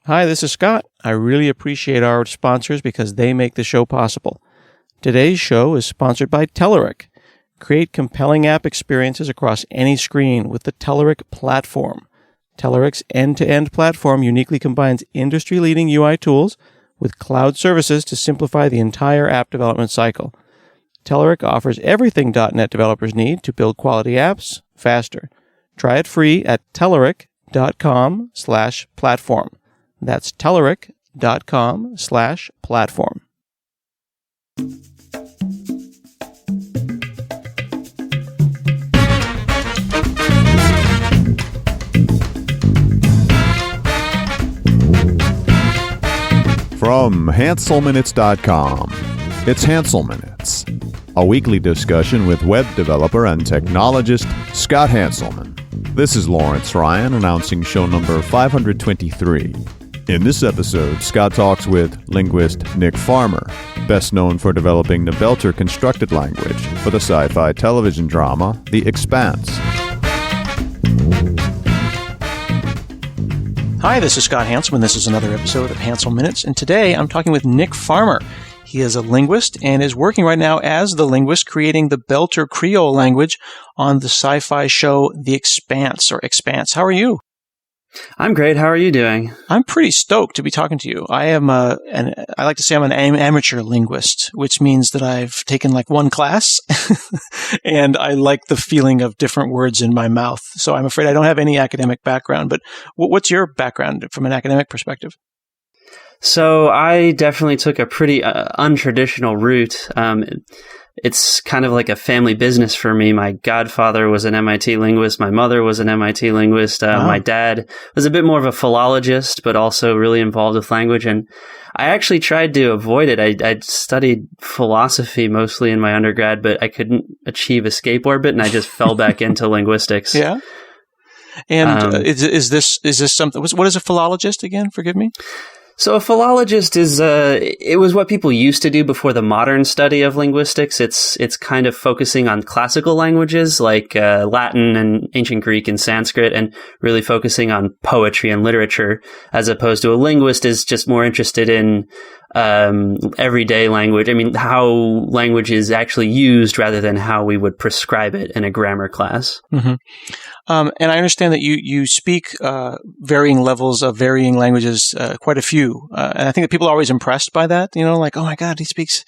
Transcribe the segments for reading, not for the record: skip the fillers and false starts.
Hi, this is Scott. I really appreciate our sponsors because they make the show possible. Today's show is sponsored by Telerik. Create compelling app experiences across any screen with the Telerik platform. Telerik's end-to-end platform uniquely combines industry-leading UI tools with cloud services to simplify the entire app development cycle. Telerik offers everything .NET developers need to build quality apps faster. Try it free at telerik.com/platform. That's telerik.com/platform. From HanselMinutes.com, it's Hansel Minutes, a weekly discussion with web developer and technologist Scott Hanselman. This is Lawrence Ryan announcing show number 523. In this episode, Scott talks with linguist Nick Farmer, best known for developing the Belter constructed language for the sci-fi television drama The Expanse. Hi, this is Scott Hanselman. This is another episode of Hansel Minutes, and today I'm talking with Nick Farmer. He is a linguist and is working right now as the linguist creating the Belter Creole language on the sci-fi show The Expanse, or Expanse. How are you? I'm great. How are you doing? I'm pretty stoked to be talking to you. I like to say I'm an amateur linguist, which means that I've taken like one class and I like the feeling of different words in my mouth. So I'm afraid I don't have any academic background, but what's your background from an academic perspective? So I definitely took a pretty untraditional route. It's kind of like a family business for me. My godfather was an MIT linguist. My mother was an MIT linguist. My dad was a bit more of a philologist, but also really involved with language. And I actually tried to avoid it. I studied philosophy mostly in my undergrad, but I couldn't achieve escape orbit, and I just fell back into linguistics. Yeah. And is this something? What is a philologist again? Forgive me. So a philologist is, it was what people used to do before the modern study of linguistics. It's kind of focusing on classical languages like Latin and ancient Greek and Sanskrit, and really focusing on poetry and literature, as opposed to a linguist is just more interested in everyday language. I mean, how language is actually used rather than how we would prescribe it in a grammar class. Mm-hmm. And I understand that you speak varying levels of varying languages, quite a few. And I think that people are always impressed by that, like, oh my God, he speaks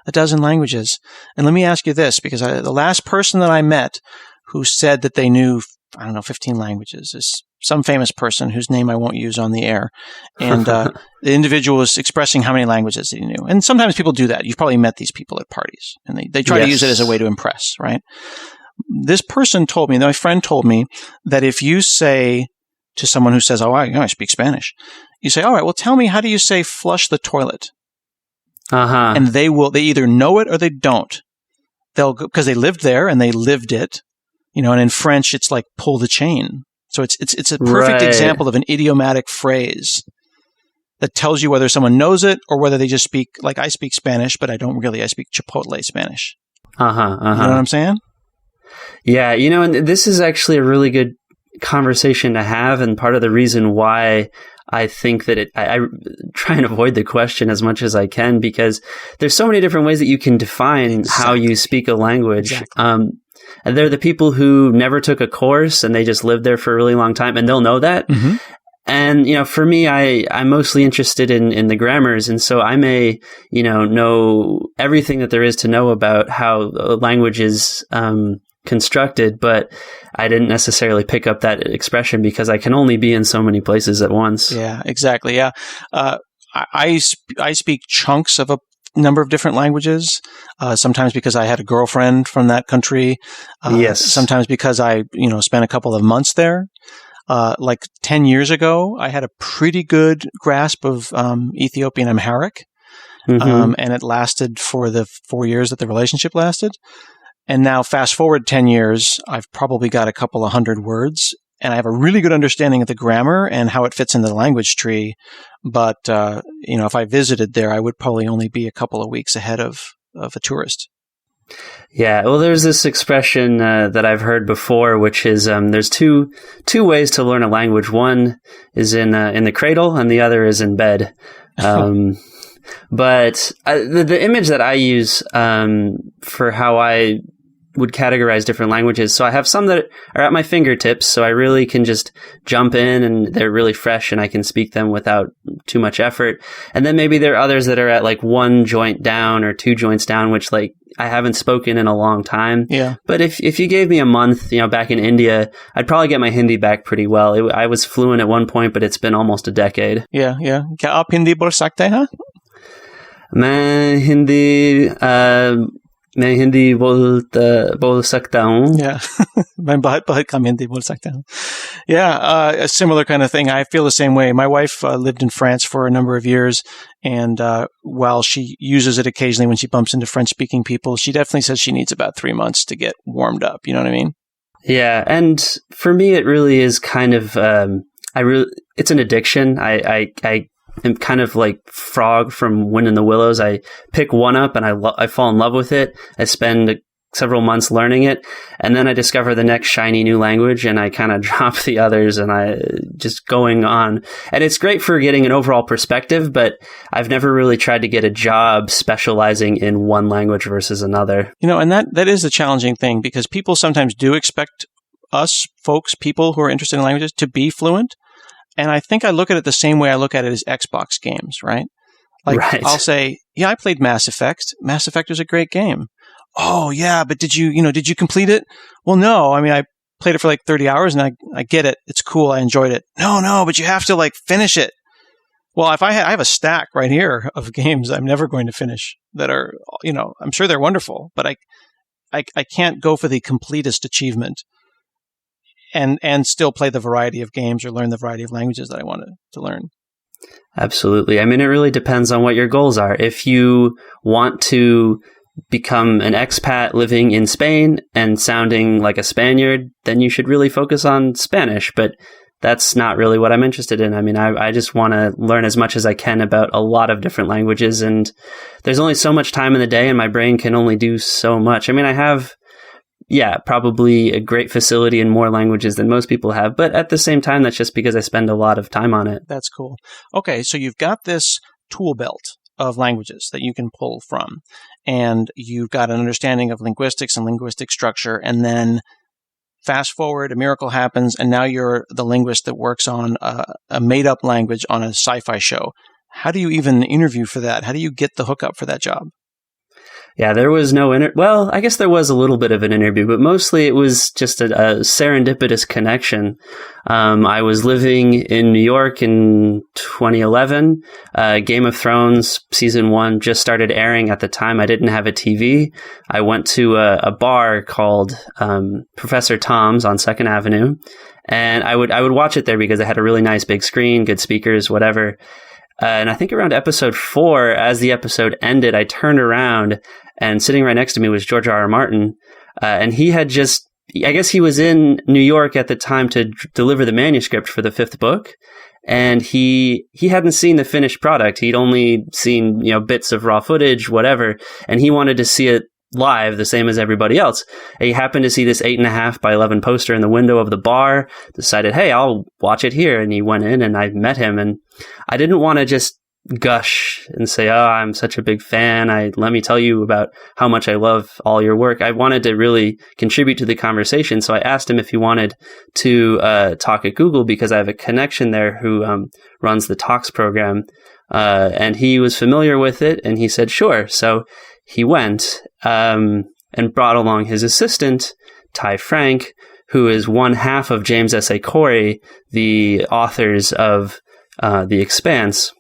a dozen languages. And let me ask you this, because the last person that I met who said that they knew, 15 languages is some famous person whose name I won't use on the air. And the individual was expressing how many languages he knew. And sometimes people do that. You've probably met these people at parties, and they try to use it as a way to impress, right? This person told me, my friend told me, that if you say to someone who says, I speak Spanish, you say, all right, well, tell me, how do you say flush the toilet? Uh-huh. And they either know it or they don't. They'll go, because they lived there and they lived it, and in French, it's like pull the chain. So it's a perfect example of an idiomatic phrase that tells you whether someone knows it or whether they just speak, like I speak Spanish, but I don't really, I speak Chipotle Spanish. Uh-huh. You know what I'm saying? Yeah, and this is actually a really good conversation to have, and part of the reason why I think that I try and avoid the question as much as I can, because there's so many different ways that you can define how you speak a language. Exactly. And they're the people who never took a course and they just lived there for a really long time, and they'll know that. Mm-hmm. And, for me, I'm mostly interested in the grammars. And so I may, know everything that there is to know about how a language is constructed, but I didn't necessarily pick up that expression because I can only be in so many places at once. Yeah, exactly. Yeah. I speak chunks of a number of different languages, sometimes because I had a girlfriend from that country. Yes. Sometimes because I, spent a couple of months there. Like 10 years ago, I had a pretty good grasp of Ethiopian Amharic, and it lasted for the 4 years that the relationship lasted. And now, fast forward 10 years, I've probably got a couple of hundred words, and I have a really good understanding of the grammar and how it fits into the language tree. But, if I visited there, I would probably only be a couple of weeks ahead of a tourist. Yeah, well, there's this expression that I've heard before, which is there's two ways to learn a language. One is in the cradle, and the other is in bed. But the image that I use for how I would categorize different languages. So I have some that are at my fingertips, so I really can just jump in and they're really fresh and I can speak them without too much effort. And then maybe there are others that are at like one joint down or two joints down, which like I haven't spoken in a long time. Yeah. But if you gave me a month, back in India, I'd probably get my Hindi back pretty well. I was fluent at one point, but it's been almost a decade. Yeah, yeah. क्या आप हिंदी बोल सकते हैं? मैं हिंदी बोल सकता हूँ. Yeah. मैं बहुत कम हिंदी बोल सकता हूँ. Yeah, a similar kind of thing. I feel the same way. My wife lived in France for a number of years, and while she uses it occasionally when she bumps into French-speaking people, she definitely says she needs about 3 months to get warmed up. You know what I mean? Yeah, and for me, it really is kind of it's an addiction. I am kind of like Frog from Wind in the Willows. I pick one up and I fall in love with it. I spend several months learning it, and then I discover the next shiny new language, and I kind of drop the others, and I just going on. And it's great for getting an overall perspective, but I've never really tried to get a job specializing in one language versus another. And that is a challenging thing, because people sometimes do expect us, people who are interested in languages, to be fluent. And I think I look at it the same way I look at it as Xbox games, right? Like, right. I'll say, yeah, I played Mass Effect. Mass Effect is a great game. Oh, yeah, but did you complete it? Well, no. I mean, I played it for like 30 hours and I get it. It's cool. I enjoyed it. No, but you have to like finish it. Well, if I have a stack right here of games I'm never going to finish that are, I'm sure they're wonderful, but I can't go for the completest achievement and still play the variety of games or learn the variety of languages that I wanted to learn. Absolutely. I mean, it really depends on what your goals are. If you want to become an expat living in Spain and sounding like a Spaniard, then you should really focus on Spanish. But that's not really what I'm interested in. I mean, I just want to learn as much as I can about a lot of different languages. And there's only so much time in the day, and my brain can only do so much. I mean, I have probably a great facility in more languages than most people have. But at the same time, that's just because I spend a lot of time on it. That's cool. Okay, so you've got this tool belt of languages that you can pull from. And you've got an understanding of linguistics and linguistic structure. And then fast forward, a miracle happens, and now you're the linguist that works on a made-up language on a sci-fi show. How do you even interview for that? How do you get the hookup for that job? Yeah, there was no well, I guess there was a little bit of an interview, but mostly it was just a serendipitous connection. I was living in New York in 2011. Game of Thrones season 1 just started airing at the time. I didn't have a TV. I went to a bar called Professor Tom's on 2nd Avenue, and I would watch it there because it had a really nice big screen, good speakers, whatever. And I think around episode 4, as the episode ended, I turned around and sitting right next to me was George R.R. Martin. And he had I guess he was in New York at the time to deliver the manuscript for the 5th book. And he hadn't seen the finished product. He'd only seen, bits of raw footage, whatever. And he wanted to see it live, the same as everybody else. And he happened to see this 8.5 by 11 poster in the window of the bar, decided, hey, I'll watch it here. And he went in and I met him, and I didn't want to just gush and say, oh, I'm such a big fan. Let me tell you about how much I love all your work. I wanted to really contribute to the conversation. So I asked him if he wanted to talk at Google, because I have a connection there who runs the Talks program. And he was familiar with it, and he said, sure. So he went and brought along his assistant, Ty Frank, who is one half of James S. A. Corey, the authors of The Expanse.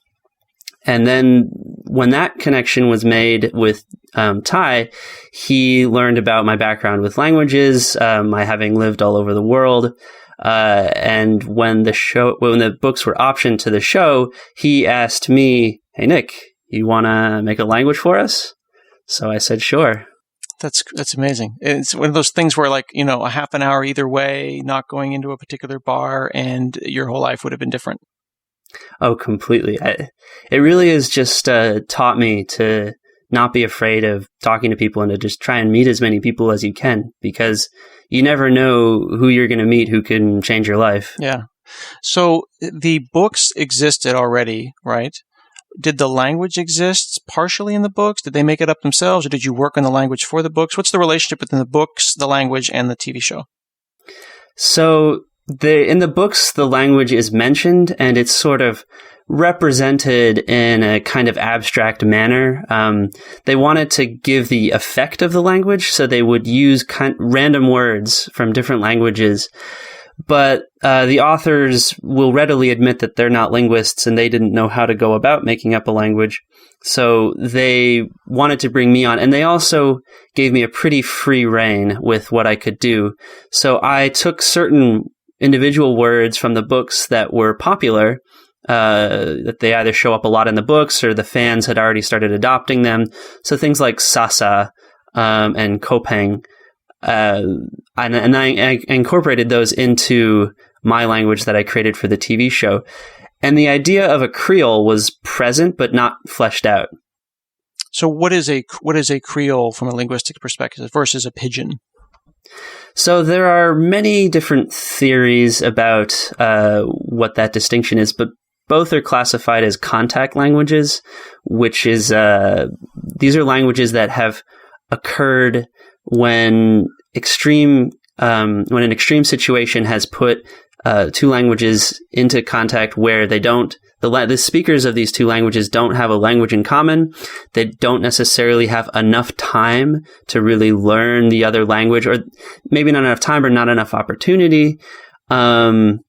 And then when that connection was made with Ty, he learned about my background with languages, my having lived all over the world. And when the books were optioned to the show, he asked me, hey, Nick, you want to make a language for us? So I said, sure. That's amazing. It's one of those things where, like, a half an hour either way, not going into a particular bar, and your whole life would have been different. Oh, completely. It really has just taught me to not be afraid of talking to people and to just try and meet as many people as you can, because you never know who you're going to meet who can change your life. Yeah. So the books existed already, right? Did the language exist partially in the books? Did they make it up themselves, or did you work on the language for the books? What's the relationship between the books, the language, and the TV show? So in the books, the language is mentioned, and it's sort of represented in a kind of abstract manner. They wanted to give the effect of the language, so they would use random words from different languages. But the authors will readily admit that they're not linguists and they didn't know how to go about making up a language. So they wanted to bring me on. And they also gave me a pretty free rein with what I could do. So I took certain individual words from the books that were popular, that they either show up a lot in the books or the fans had already started adopting them. So things like sasa and kopang. And I incorporated those into my language that I created for the TV show. And the idea of a Creole was present, but not fleshed out. So what is a Creole from a linguistic perspective versus a pidgin? So there are many different theories about what that distinction is, but both are classified as contact languages, which is these are languages that have occurred when an extreme situation has put two languages into contact where they don't, the speakers of these two languages don't have a language in common. They don't necessarily have enough time to really learn the other language, or maybe not enough time or not enough opportunity. And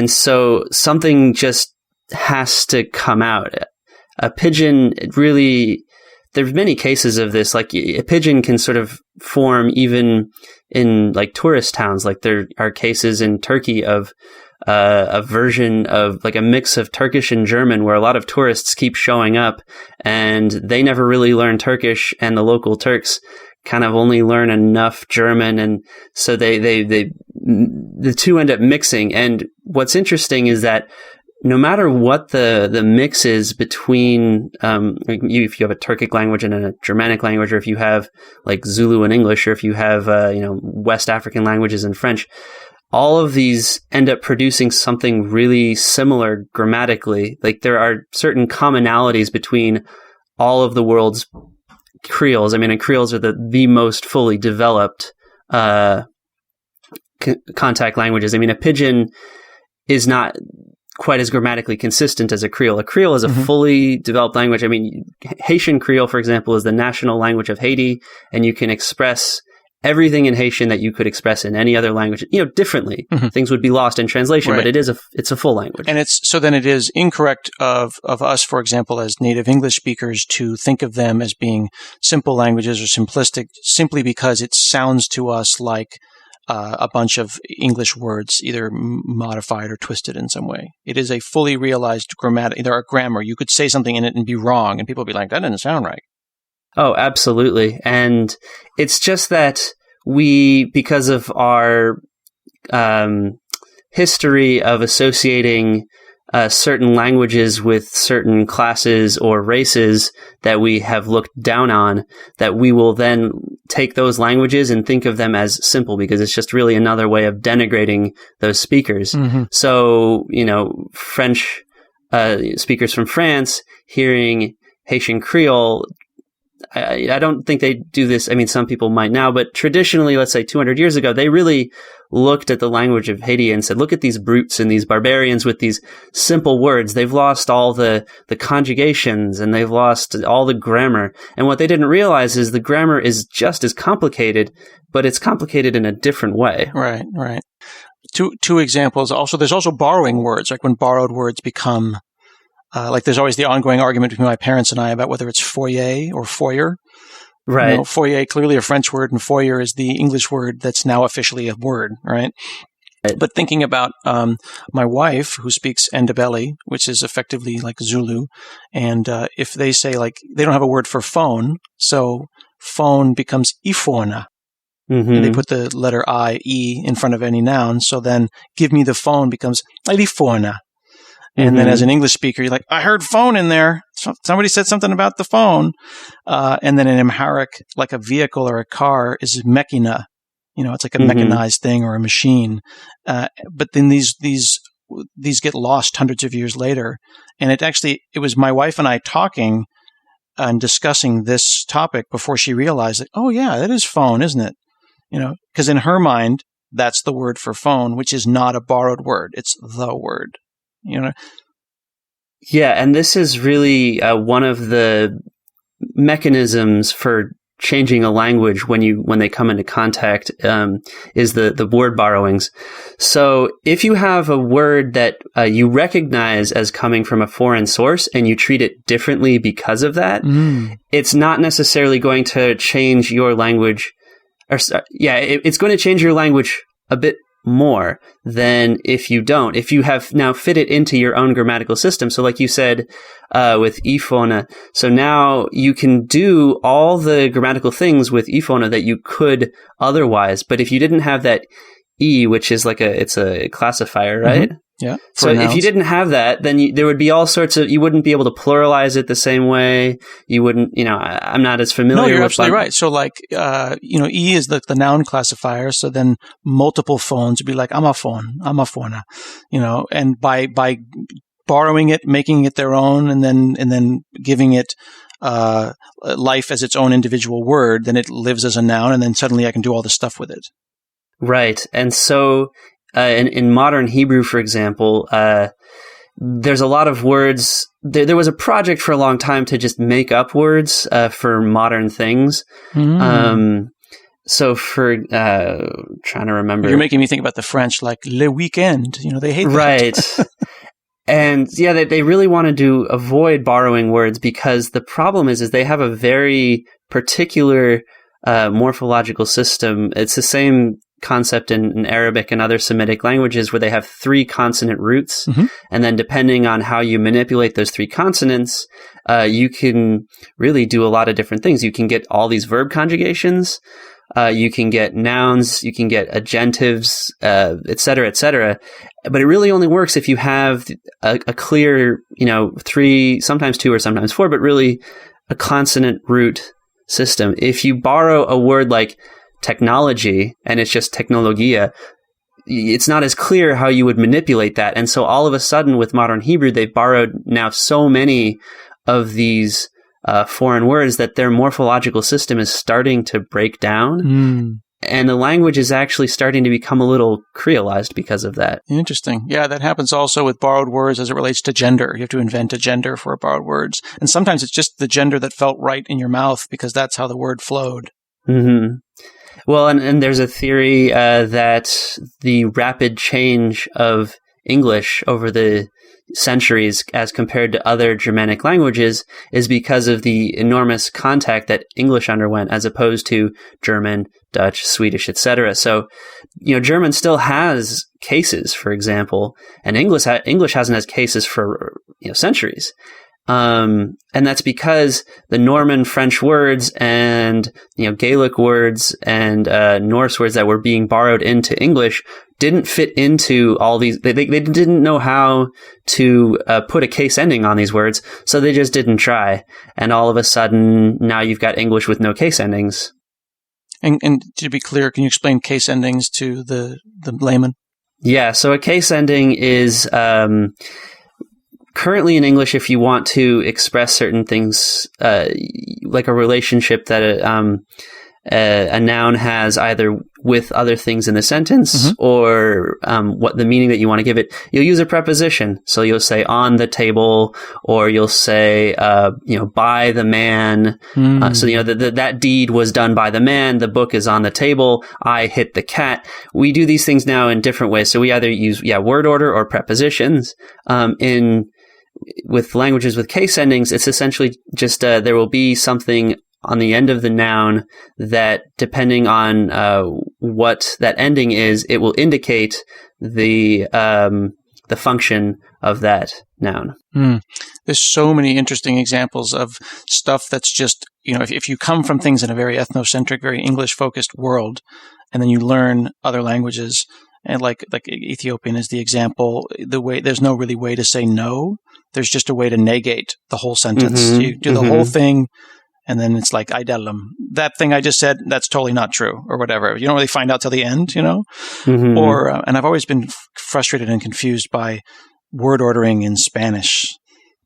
so something just has to come out. A pidgin really, there's many cases of this. Like a pidgin can sort of form even in like tourist towns. Like there are cases in Turkey of a version of like a mix of Turkish and German, where a lot of tourists keep showing up and they never really learn Turkish, and the local Turks kind of only learn enough German, and so the two end up mixing. And what's interesting is that no matter what the mix is between, if you have a Turkic language and a Germanic language, or if you have like Zulu and English, or if you have, West African languages and French, all of these end up producing something really similar grammatically. Like there are certain commonalities between all of the world's Creoles. I mean, and Creoles are the most fully developed, contact languages. I mean, a pidgin is not quite as grammatically consistent as a Creole. A Creole is a fully developed language. I mean, Haitian Creole, for example, is the national language of Haiti, and you can express everything in Haitian that you could express in any other language, differently. Things would be lost in translation, right. But it's a full language. And then it is incorrect of us, for example, as native English speakers, to think of them as being simple languages or simplistic, simply because it sounds to us like a bunch of English words, either modified or twisted in some way. It is a fully realized grammar. You could say something in it and be wrong, and people would be like, that didn't sound right. Oh, absolutely. And it's just that because of our history of associating certain languages with certain classes or races that we have looked down on, that we will then take those languages and think of them as simple, because it's just really another way of denigrating those speakers. So, French speakers from France hearing Haitian Creole, I don't think they do this. I mean, some people might now, but traditionally, let's say 200 years ago, they really looked at the language of Haiti and said, look at these brutes and these barbarians with these simple words. They've lost all the conjugations, and they've lost all the grammar. And what they didn't realize is the grammar is just as complicated, but it's complicated in a different way. Right. Two examples. Also, there's also borrowing words, like when borrowed words become like there's always the ongoing argument between my parents and I about whether it's foyer or foyer. Right. Foyer, clearly a French word, and foyer is the English word that's now officially a word, right? But thinking about my wife, who speaks Ndebele, which is effectively like Zulu, and if they say, like, they don't have a word for phone, so phone becomes ifona. And they put the letter I, E in front of any noun, so then give me the phone becomes ilifona. And then as an English speaker, you're like, I heard phone in there. somebody said something about the phone. And then in Amharic, like a vehicle or a car is mechina. It's like a mechanized thing or a machine. But then these get lost hundreds of years later. And it was my wife and I talking and discussing this topic before she realized that, oh yeah, that is phone, isn't it? Because in her mind, that's the word for phone, which is not a borrowed word. It's the word, Yeah, and this is really one of the mechanisms for changing a language when they come into contact is the word borrowings. So if you have a word that you recognize as coming from a foreign source and you treat it differently because of that, it's not necessarily going to change your language. It's going to change your language a bit more than if you don't. If you have now fit it into your own grammatical system. So like you said with ifona, so now you can do all the grammatical things with ifona that you could otherwise. But if you didn't have that E, which is it's a classifier, right? Yeah. So if you didn't have that, then there would be all sorts of, you wouldn't be able to pluralize it the same way. You wouldn't, I'm not as familiar with. No, you're absolutely right. So E is the noun classifier. So then multiple phones would be like, I'm a phone, and by borrowing it, making it their own, and then giving it, life as its own individual word, then it lives as a noun. And then suddenly I can do all this stuff with it. Right. And so, in modern Hebrew, for example, there's a lot of words. There was a project for a long time to just make up words for modern things. So for trying to remember, you're making me think about the French, like le weekend. They hate that. Right. And yeah, they really wanted to avoid borrowing words because the problem is they have a very particular morphological system. It's the same concept in Arabic and other Semitic languages where they have 3 consonant roots. And then depending on how you manipulate those 3 consonants, you can really do a lot of different things. You can get all these verb conjugations. You can get nouns. You can get adjectives, et cetera, et cetera. But it really only works if you have a clear, 3, sometimes 2 or sometimes 4, but really a consonant root system. If you borrow a word like technology and it's just technologia, it's not as clear how you would manipulate that. And so all of a sudden with modern Hebrew, they've borrowed now so many of these foreign words that their morphological system is starting to break down. And the language is actually starting to become a little creolized because of that. Interesting. Yeah, that happens also with borrowed words as it relates to gender. You have to invent a gender for borrowed words. And sometimes it's just the gender that felt right in your mouth because that's how the word flowed. Well, and there's a theory that the rapid change of English over the centuries as compared to other Germanic languages is because of the enormous contact that English underwent as opposed to German, Dutch, Swedish, etc. So, German still has cases, for example, and English hasn't had cases for centuries. And that's because the Norman French words and, Gaelic words and Norse words that were being borrowed into English didn't fit into all these. They didn't know how to put a case ending on these words, so they just didn't try. And all of a sudden, now you've got English with no case endings. And to be clear, can you explain case endings to the layman? Yeah. So a case ending is currently in English, if you want to express certain things, like a relationship that a noun has either with other things in the sentence or what the meaning that you want to give it, you'll use a preposition. So you'll say on the table, or you'll say, by the man. So, that deed was done by the man. The book is on the table. I hit the cat. We do these things now in different ways. So we either use, word order or prepositions. With languages with case endings, it's essentially just there will be something on the end of the noun that, depending on what that ending is, it will indicate the function of that noun. There's so many interesting examples of stuff that's just, if you come from things in a very ethnocentric, very English-focused world, and then you learn other languages, And like Ethiopian is the example. There's no really way to say no. There's just a way to negate the whole sentence. You do the whole thing, and then it's like "Idelum." That thing I just said, that's totally not true, or whatever. You don't really find out till the end, Or and I've always been frustrated and confused by word ordering in Spanish.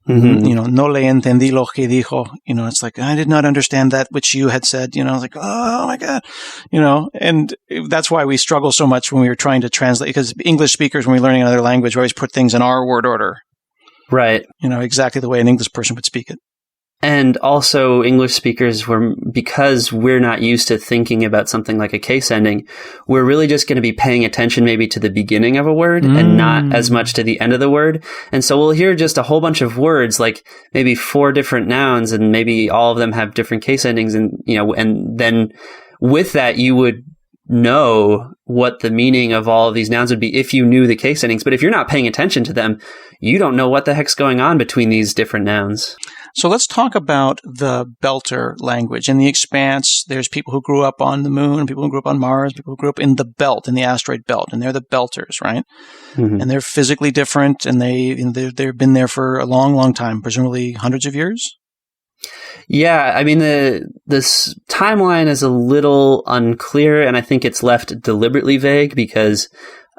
No le entendí lo que dijo. It's like, I did not understand that which you had said. I was like, oh my God, and that's why we struggle so much when we were trying to translate, because English speakers, when we're learning another language, we always put things in our word order. Right. Exactly the way an English person would speak it. And also English speakers because we're not used to thinking about something like a case ending, we're really just going to be paying attention maybe to the beginning of a word and not as much to the end of the word. And so we'll hear just a whole bunch of words, like maybe 4 different nouns, and maybe all of them have different case endings. And, and then with that, you would know what the meaning of all of these nouns would be if you knew the case endings. But if you're not paying attention to them, you don't know what the heck's going on between these different nouns. So let's talk about the Belter language. In the Expanse, there's people who grew up on the moon, people who grew up on Mars, people who grew up in the belt, in the asteroid belt, and they're the Belters, right? And they're physically different, and they've been there for a long, long time, presumably hundreds of years? Yeah, I mean, this timeline is a little unclear, and I think it's left deliberately vague because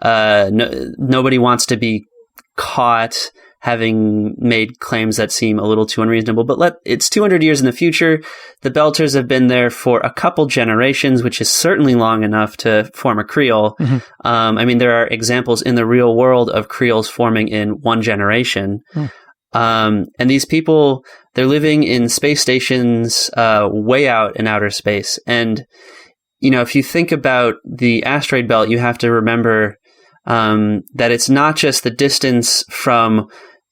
nobody wants to be caught having made claims that seem a little too unreasonable. But it's 200 years in the future. The Belters have been there for a couple generations, which is certainly long enough to form a Creole. I mean, there are examples in the real world of Creoles forming in one generation. And these people, they're living in space stations way out in outer space. And, if you think about the asteroid belt, you have to remember that it's not just the distance from,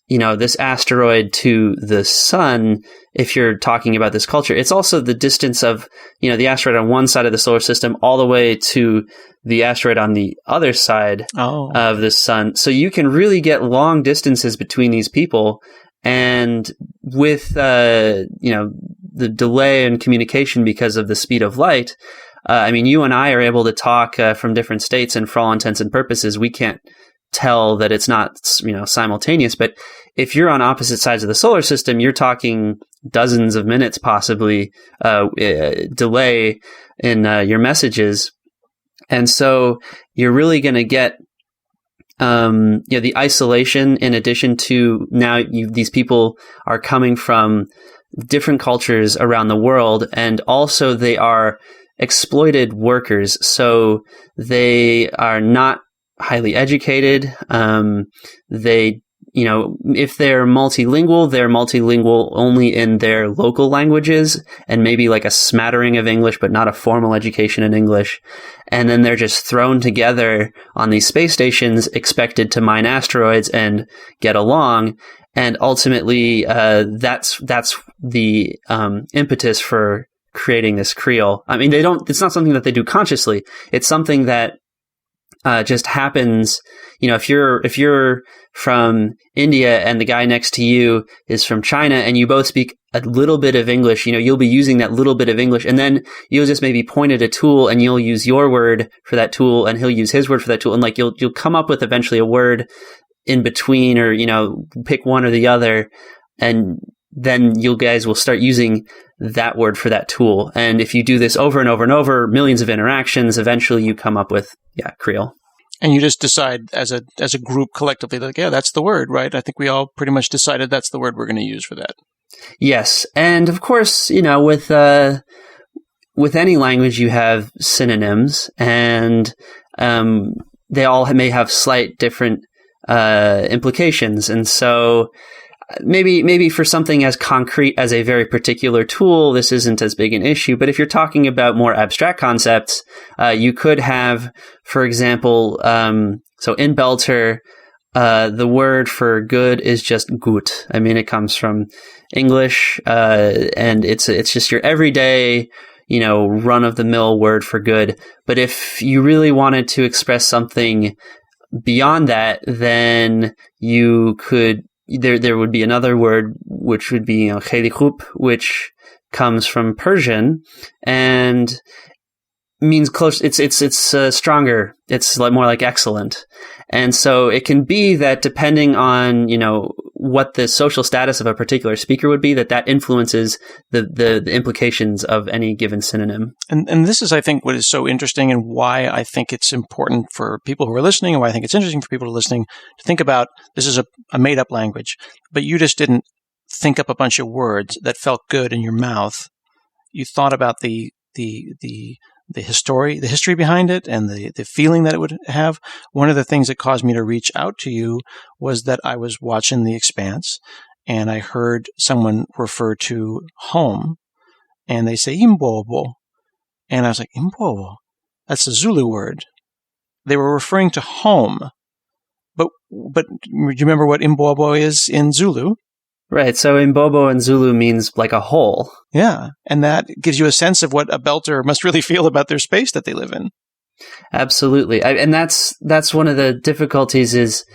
this asteroid to the sun, if you're talking about this culture. It's also the distance of, the asteroid on one side of the solar system all the way to the asteroid on the other side of the sun. So you can really get long distances between these people. And with, the delay in communication because of the speed of light, you and I are able to talk from different states, and for all intents and purposes, we can't tell that it's not, simultaneous. But if you're on opposite sides of the solar system, you're talking dozens of minutes, possibly, delay in your messages. And so you're really going to get, the isolation, in addition to now these people are coming from different cultures around the world, and also they are exploited workers. So they are not highly educated. They, if they're multilingual only in their local languages and maybe like a smattering of English, but not a formal education in English. And then they're just thrown together on these space stations, expected to mine asteroids and get along. And ultimately, that's the impetus for creating this Creole. I mean, it's not something that they do consciously. It's something that just happens. If you're from India and the guy next to you is from China and you both speak a little bit of English, you'll be using that little bit of English, and then you'll just maybe point at a tool and you'll use your word for that tool and he'll use his word for that tool. And you'll come up with eventually a word in between, or, pick one or the other. And then you guys will start using that word for that tool. And if you do this over and over and over, millions of interactions, eventually you come up with, Creole. And you just decide as a group collectively, like, that's the word, right? I think we all pretty much decided that's the word we're going to use for that. Yes. And of course, with any language, you have synonyms, and they all may have slight different implications. And so maybe for something as concrete as a very particular tool, this isn't as big an issue. But if you're talking about more abstract concepts, you could have, for example, so in Belter, the word for good is just gut. I mean, it comes from English, and it's just your everyday, run-of-the-mill word for good. But if you really wanted to express something beyond that, then you could. There would be another word, which would be khelikhub, which comes from Persian, and means close. It's stronger. It's more like excellent. And so it can be that depending on, what the social status of a particular speaker would be, that influences the implications of any given synonym. And this is, I think, what is so interesting and why I think it's important for people who are listening, and why I think it's interesting for people who are listening to think about this is a made-up language, but you just didn't think up a bunch of words that felt good in your mouth. You thought about the history behind it and the feeling that it would have. One of the things that caused me to reach out to you was that I was watching The Expanse and I heard someone refer to home and they say imbobo. And I was like, imbobo? That's a Zulu word. They were referring to home. But do you remember what imbobo is in Zulu? Right. So imbobo in Zulu means like a hole. Yeah. And that gives you a sense of what a belter must really feel about their space that they live in. Absolutely. And that's one of the difficulties is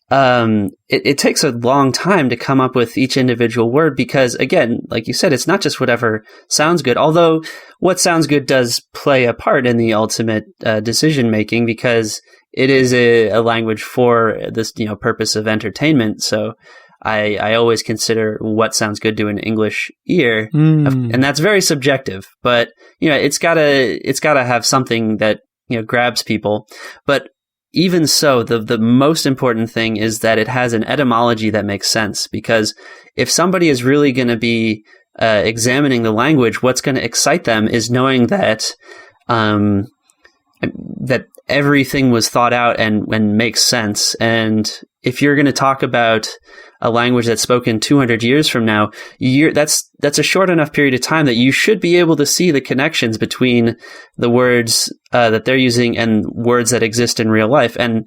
it takes a long time to come up with each individual word because, again, like you said, it's not just whatever sounds good, although what sounds good does play a part in the ultimate decision making because it is a language for this purpose of entertainment. So I always consider what sounds good to an English ear, and that's very subjective. But it's gotta have something that grabs people. But even so, the most important thing is that it has an etymology that makes sense. Because if somebody is really going to be examining the language, what's going to excite them is knowing that that everything was thought out and makes sense. And if you're going to talk about a language that's spoken 200 years from now, that's a short enough period of time that you should be able to see the connections between the words that they're using and words that exist in real life. And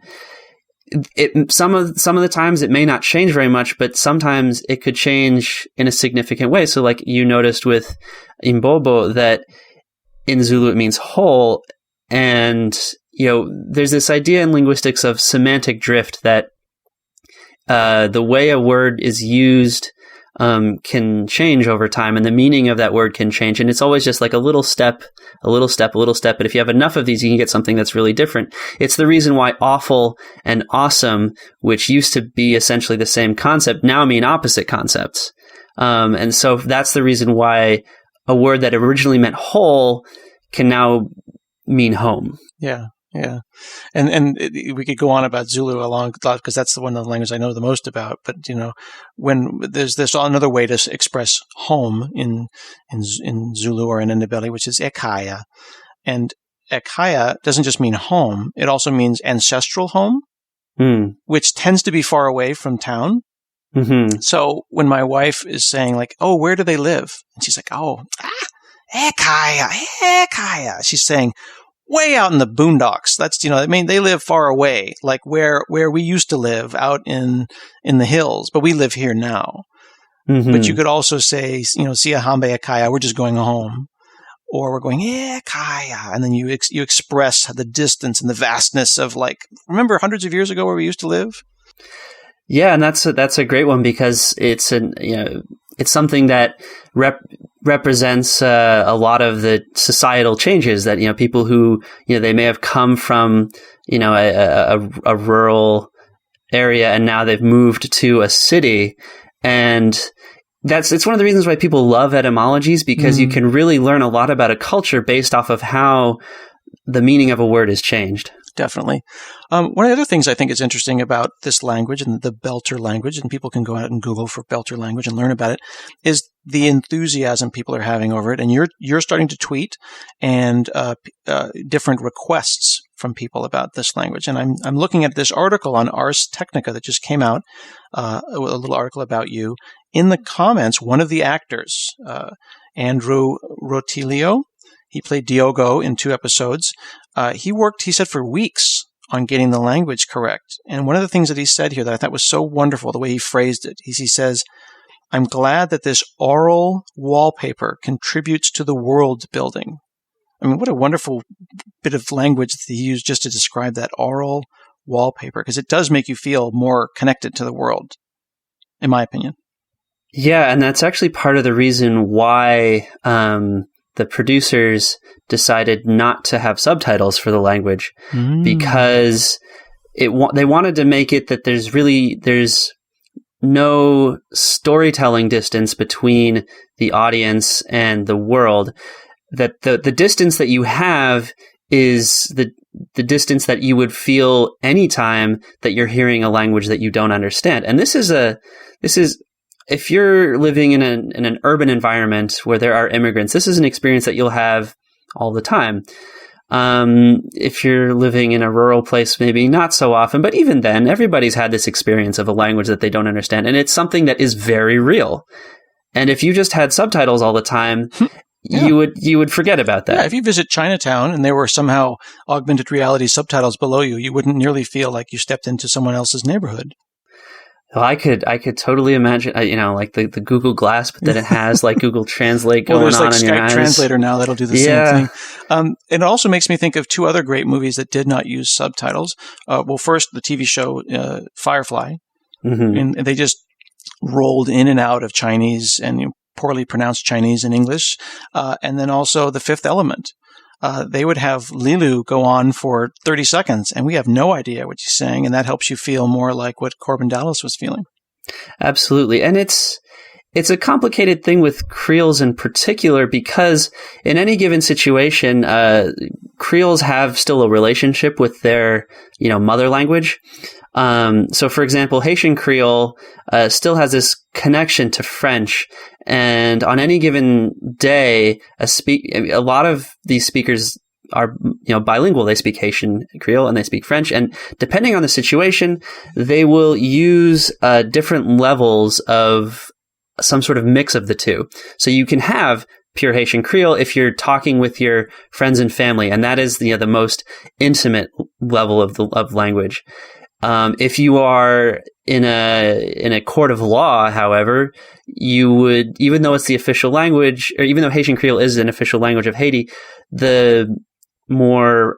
some of the times it may not change very much, but sometimes it could change in a significant way. So like you noticed with imbobo that in Zulu it means whole. And, there's this idea in linguistics of semantic drift that the way a word is used can change over time, and the meaning of that word can change. And it's always just like a little step, a little step, a little step. But if you have enough of these, you can get something that's really different. It's the reason why awful and awesome, which used to be essentially the same concept, now mean opposite concepts. And so that's the reason why a word that originally meant whole can now mean home. Yeah. Yeah. And we could go on about Zulu a long lot because that's the one of the languages I know the most about. But, when there's another way to express home in Zulu or in Ndebele, which is ekhaya. And ekhaya doesn't just mean home. It also means ancestral home, which tends to be far away from town. Mm-hmm. So when my wife is saying like, oh, where do they live? And she's like, ekhaya. She's saying, way out in the boondocks. That's, they live far away, like where we used to live out in the hills, but we live here now. Mm-hmm. But you could also say, Siahambe Ekaya, we're just going home. Or we're going, Ekaya. And then you express the distance and the vastness of remember hundreds of years ago where we used to live? Yeah, and that's a great one because it's it's something that represents a lot of the societal changes that people who they may have come from a rural area and now they've moved to a city, and it's one of the reasons why people love etymologies because you can really learn a lot about a culture based off of how the meaning of a word is changed. Definitely. One of the other things I think is interesting about this language and the Belter language, and people can go out and Google for Belter language and learn about it, is the enthusiasm people are having over it. And you're starting to tweet and different requests from people about this language. And I'm looking at this article on Ars Technica that just came out, a little article about you. In the comments, one of the actors, Andrew Rotilio, he played Diogo in 2 episodes. He worked, he said, for weeks on getting the language correct. And one of the things that he said here that I thought was so wonderful, the way he phrased it, he says, I'm glad that this oral wallpaper contributes to the world building. I mean, what a wonderful bit of language that he used just to describe that oral wallpaper, because it does make you feel more connected to the world, in my opinion. Yeah, and that's actually part of the reason why the producers decided not to have subtitles for the language because they wanted to make it that there's no storytelling distance between the audience and the world, that the distance that you have is the distance that you would feel anytime that you're hearing a language that you don't understand. And this is if you're living in an urban environment where there are immigrants, this is an experience that you'll have all the time. If you're living in a rural place, maybe not so often, but even then, everybody's had this experience of a language that they don't understand. And it's something that is very real. And if you just had subtitles all the time, you would forget about that. Yeah, if you visit Chinatown and there were somehow augmented reality subtitles below you, you wouldn't nearly feel like you stepped into someone else's neighborhood. Well, I could totally imagine, like the Google Glass, but then it has like Google Translate going there's on like in your Skype eyes. Translator now that'll do the same thing. It also makes me think of two other great movies that did not use subtitles. First, the TV show Firefly, and they just rolled in and out of Chinese and poorly pronounced Chinese and English, and then also The Fifth Element. They would have Lilu go on for 30 seconds, and we have no idea what he's saying, and that helps you feel more like what Corbin Dallas was feeling. Absolutely. And it's a complicated thing with Creoles in particular, because in any given situation, Creoles have still a relationship with their, mother language. So, for example, Haitian Creole still has this connection to French, and on any given day, a lot of these speakers are bilingual. They speak Haitian Creole and they speak French, and depending on the situation, they will use different levels of some sort of mix of the two. So you can have pure Haitian Creole if you're talking with your friends and family, and that is the most intimate level of language. If you are in a court of law, however, you would, even though it's the official language, or even though Haitian Creole is an official language of Haiti, the more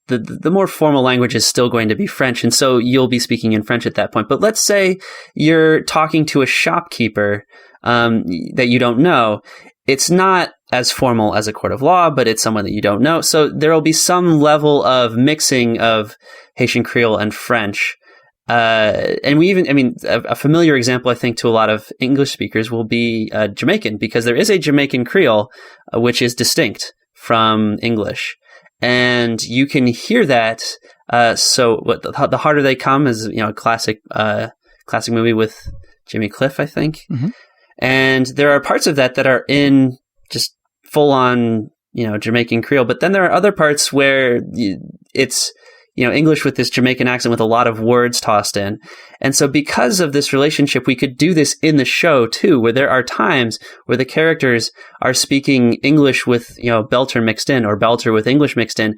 the more formal language is still going to be French, and so you'll be speaking in French at that point. But let's say you're talking to a shopkeeper that you don't know. It's not as formal as a court of law, but it's someone that you don't know. So there will be some level of mixing of Haitian Creole and French. And a familiar example, I think, to a lot of English speakers will be Jamaican, because there is a Jamaican Creole, which is distinct from English. And you can hear that. The Harder They Come is, a classic movie with Jimmy Cliff, I think. Mm-hmm. And there are parts of that are in just full on, Jamaican Creole. But then there are other parts where it's, English with this Jamaican accent with a lot of words tossed in. And so because of this relationship, we could do this in the show too, where there are times where the characters are speaking English with, Belter mixed in, or Belter with English mixed in.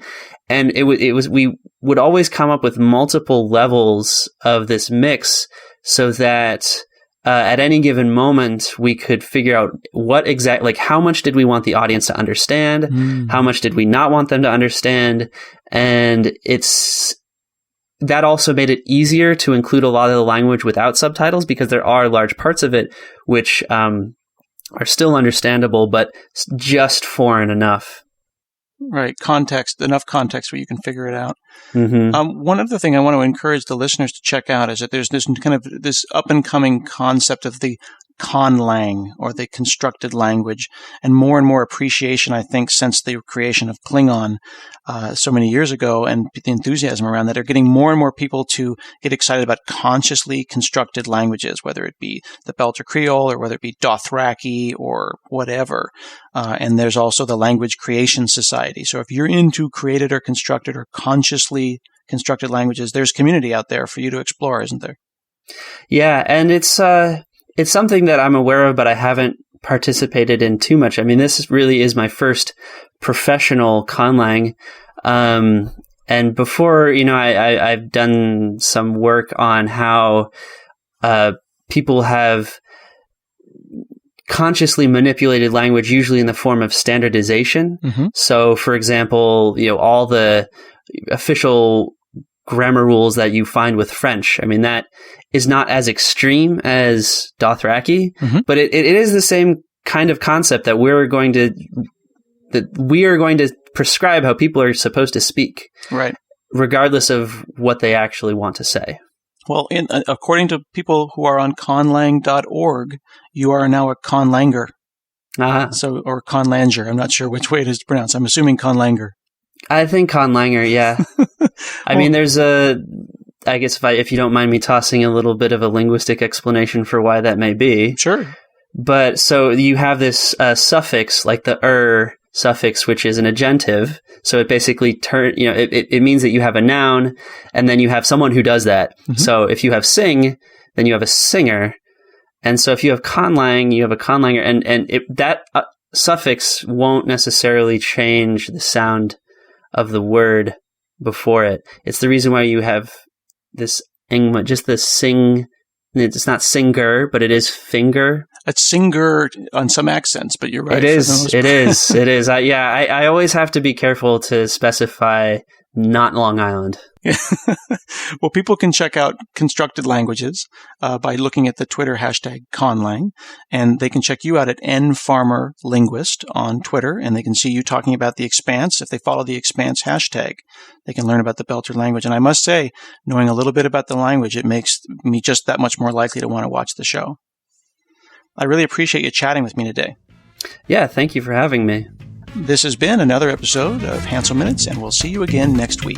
And we would always come up with multiple levels of this mix so that at any given moment, we could figure out how much did we want the audience to understand? How much did we not want them to understand? And that also made it easier to include a lot of the language without subtitles, because there are large parts of it which are still understandable, but just foreign enough. Right. Enough context where you can figure it out. Mm-hmm. One other thing I want to encourage the listeners to check out is that there's this kind of this up and coming concept of the conlang, or the constructed language, and more appreciation, I think, since the creation of Klingon so many years ago, and the enthusiasm around that, are getting more and more people to get excited about consciously constructed languages, whether it be the Belter Creole or whether it be Dothraki or whatever. And there's also the Language Creation Society. So if you're into created or constructed or consciously constructed languages, there's community out there for you to explore, isn't there? Yeah, and it's something that I'm aware of, but I haven't participated in too much. I mean, this really is my first professional conlang. And before, I've done some work on how people have consciously manipulated language, usually in the form of standardization. Mm-hmm. So, for example, all the official grammar rules that you find with French, I mean, that is not as extreme as Dothraki, mm-hmm. but it is the same kind of concept that we are going to prescribe how people are supposed to speak, right, regardless of what they actually want to say. Well, according to people who are on conlang.org, you are now a conlanger. Uh-huh. Or conlanger. I'm not sure which way it is pronounced. I'm assuming conlanger. I think conlanger, yeah. I mean, there's I guess if you don't mind me tossing a little bit of a linguistic explanation for why that may be. Sure. But so you have this suffix, like the suffix, which is an agentive. So it basically it means that you have a noun and then you have someone who does that. Mm-hmm. So if you have sing, then you have a singer. And so if you have conlang, you have a conlanger, and that suffix won't necessarily change the sound of the word before it. It's the reason why you have this just the sing. It's not singer, but it is finger. It's singer on some accents, but you're right. It is. It is. It is. I always have to be careful to specify not Long Island. Well, people can check out Constructed Languages by looking at the Twitter hashtag conlang, and they can check you out at nfarmerlinguist on Twitter, and they can see you talking about the Expanse. If they follow the Expanse hashtag, they can learn about the Belter language. And I must say, knowing a little bit about the language, it makes me just that much more likely to want to watch the show. I really appreciate you chatting with me today. Yeah, thank you for having me. This has been another episode of Hansel Minutes, and we'll see you again next week.